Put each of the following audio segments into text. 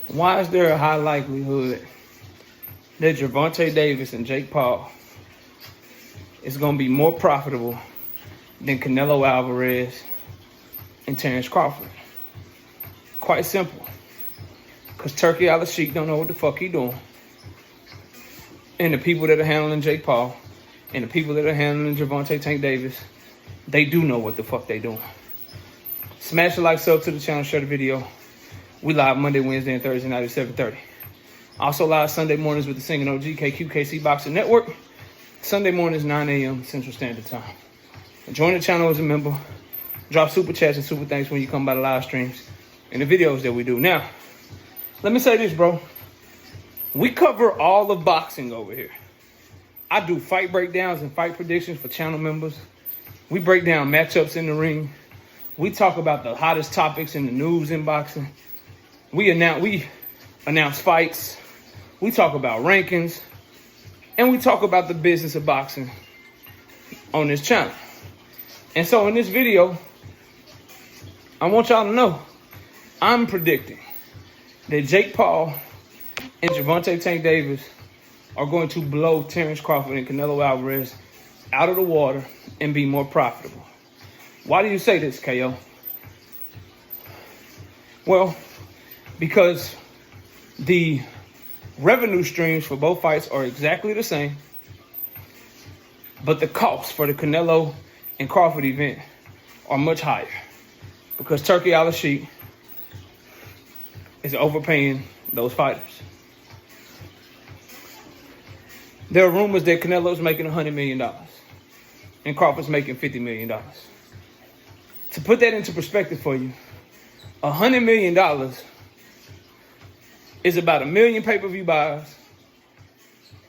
Why is there a high likelihood that Gervonta Davis and Jake Paul is going to be more profitable than Canelo Alvarez and Terence Crawford? Quite simple. Because Turkey Al-Sheikh don't know what the fuck he doing. And the people that are handling Jake Paul and the people that are handling Gervonta Tank Davis, they do know what the fuck they doing. Smash the like, sub to the channel, share the video. We live Monday, Wednesday, and Thursday night at 7:30. Also live Sunday mornings with the Singing OG KQKC Boxing Network. Sunday mornings, 9 a.m. Central Standard Time. Join the channel as a member. Drop super chats and super thanks when you come by the live streams and the videos that we do. Now, let me say this, bro. We cover all of boxing over here. I do fight breakdowns and fight predictions for channel members. We break down matchups in the ring. We talk about the hottest topics in the news in boxing. We announce fights. We talk about rankings. And we talk about the business of boxing on this channel. And so in this video, I want y'all to know, I'm predicting that Jake Paul and Gervonta Tank Davis are going to blow Terence Crawford and Canelo Alvarez out of the water and be more profitable. Why do you say this, KO? Well, because the revenue streams for both fights are exactly the same, but the costs for the Canelo and Crawford event are much higher because Turkey Al-Sheikh is overpaying those fighters. There are rumors that Canelo's making $100 million and Crawford's making $50 million. To put that into perspective for you, $100 million is about 1 million pay-per-view buys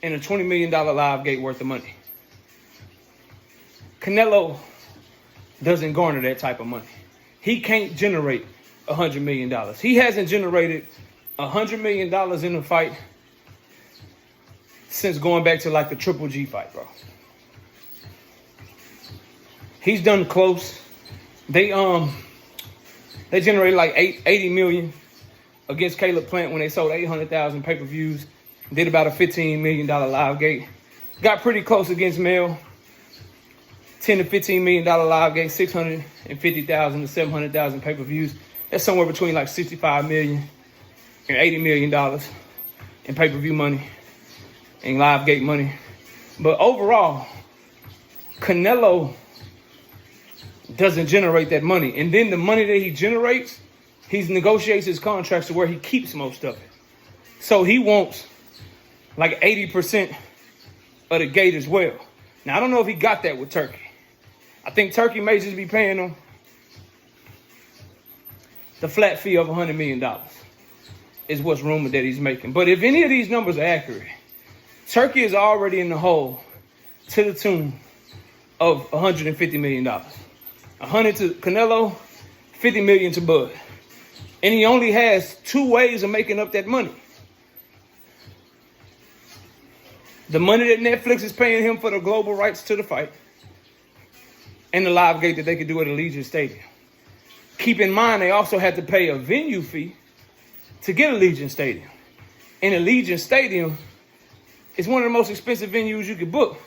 and a $20 million live gate worth of money. Canelo doesn't garner that type of money. He can't generate $100 million. He hasn't generated $100 million in a fight since going back to like the Triple G fight, bro. He's done close. They generated like 80 million against Caleb Plant when they sold 800,000 pay-per-views. Did about a $15 million live gate. Got pretty close against Mel. $10 to $15 million live gate, 650,000 to 700,000 pay-per-views. That's somewhere between like $65 million and $80 million in pay-per-view money and live gate money. But overall, Canelo doesn't generate that money. And then the money that he generates, he negotiates his contracts to where he keeps most of it. So he wants like 80% of the gate as well. Now, I don't know if he got that with Turkey. I think Turkey may just be paying him the flat fee of $100 million is what's rumored that he's making. But if any of these numbers are accurate, Turkey is already in the hole to the tune of $150 million. 100 to Canelo, 50 million to Bud. And he only has 2 ways of making up that money. The money that Netflix is paying him for the global rights to the fight and the live gate that they could do at Allegiant Stadium. Keep in mind, they also had to pay a venue fee to get Allegiant Stadium. And Allegiant Stadium is one of the most expensive venues you could book,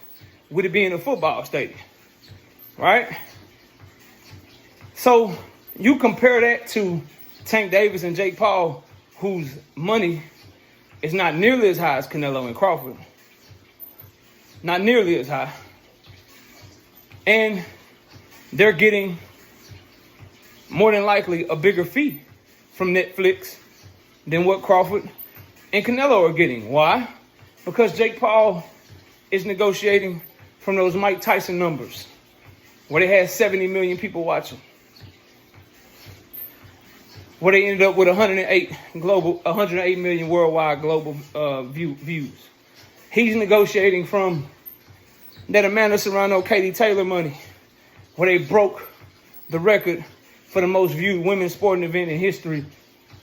with it being a football stadium, right? So you compare that to Tank Davis and Jake Paul, whose money is not nearly as high as Canelo and Crawford. Not nearly as high. And they're getting more than likely a bigger fee from Netflix than what Crawford and Canelo are getting. Why? Because Jake Paul is negotiating from those Mike Tyson numbers where they had 70 million people watching. Where they ended up with 108 million worldwide global views. He's negotiating from that Amanda Serrano, Katie Taylor money, where they broke the record for the most viewed women's sporting event in history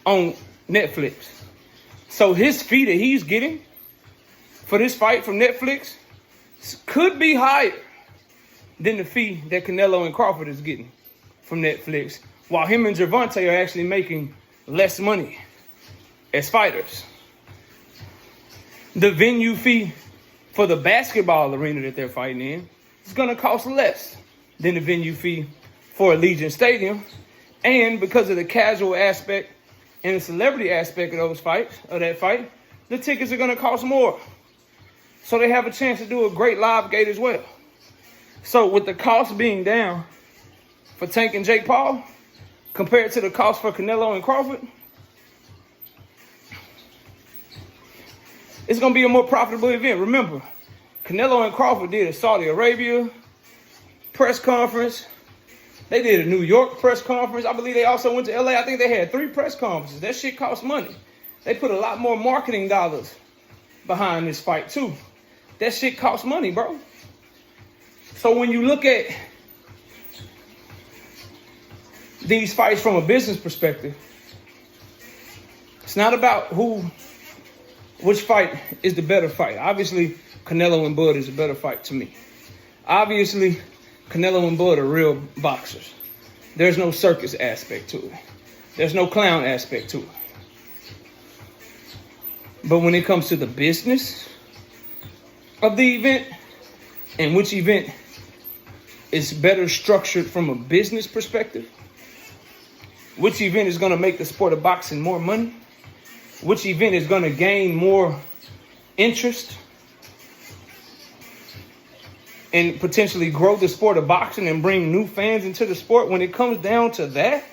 on Netflix. So his fee that he's getting for this fight from Netflix could be higher than the fee that Canelo and Crawford is getting from Netflix, while him and Gervonta are actually making less money as fighters. The venue fee for the basketball arena that they're fighting in is going to cost less than the venue fee for Allegiant Stadium. And because of the casual aspect and the celebrity aspect of that fight, the tickets are going to cost more. So they have a chance to do a great live gate as well. So with the cost being down for Tank and Jake Paul compared to the cost for Canelo and Crawford, it's going to be a more profitable event. Remember, Canelo and Crawford did a Saudi Arabia press conference. They did a New York press conference. I believe they also went to LA. I think they had 3 press conferences. That shit costs money. They put a lot more marketing dollars behind this fight too. That shit costs money, bro. So when you look at these fights from a business perspective, it's not about which fight is the better fight. Obviously, Canelo and Bud is a better fight to me. Obviously, Canelo and Bud are real boxers. There's no circus aspect to it. There's no clown aspect to it. But when it comes to the business of the event and which event is better structured from a business perspective, which event is going to make the sport of boxing more money, which event is going to gain more interest and potentially grow the sport of boxing and bring new fans into the sport, when it comes down to that,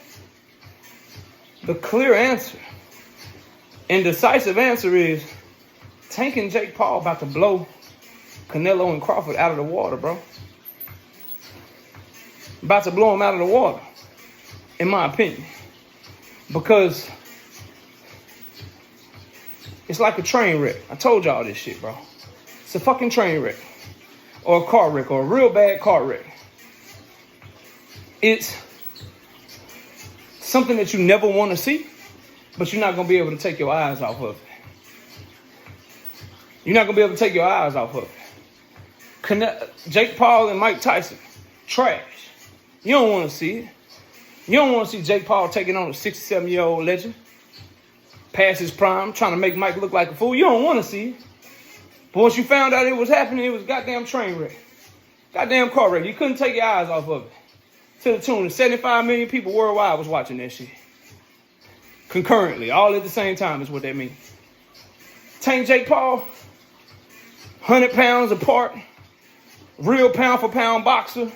the clear answer and decisive answer is Tank and Jake Paul about to blow Canelo and Crawford out of the water, bro. About to blow them out of the water, in my opinion. Because it's like a train wreck. I told y'all this shit, bro. It's a fucking train wreck. Or a car wreck, or a real bad car wreck. It's something that you never want to see, but you're not going to be able to take your eyes off of it. You're not going to be able to take your eyes off of it. Jake Paul and Mike Tyson, trash. You don't want to see it. You don't want to see Jake Paul taking on a 67-year-old legend, past his prime, trying to make Mike look like a fool. You don't want to see it. But once you found out it was happening, it was goddamn train wreck. Goddamn car wreck. You couldn't take your eyes off of it. To the tune of 75 million people worldwide was watching that shit. Concurrently, all at the same time is what that means. Tank Jake Paul, 100 pounds apart, real pound for pound boxer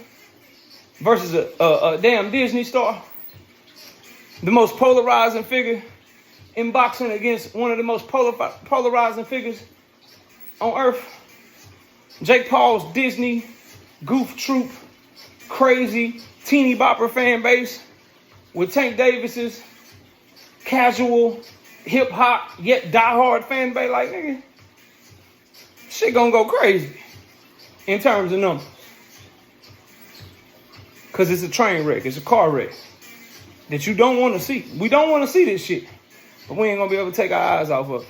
versus a damn Disney star. The most polarizing figure in boxing against one of the most polarizing figures on earth. Jake Paul's Disney, goof troop, crazy, teeny bopper fan base with Tank Davis's casual, hip hop, yet diehard fan base. Like, nigga, shit gonna go crazy in terms of numbers. Cause it's a train wreck, it's a car wreck that you don't want to see. We don't want to see this shit, but we ain't gonna be able to take our eyes off of it.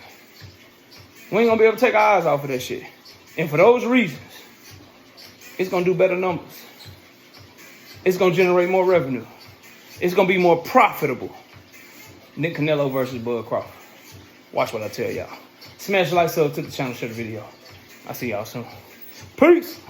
We ain't gonna be able to take our eyes off of that shit. And for those reasons, it's gonna do better numbers. It's gonna generate more revenue. It's gonna be more profitable than Canelo versus Bud Crawford. Watch what I tell y'all. Smash the like, sub to the channel, share the video. I'll see y'all soon. Peace.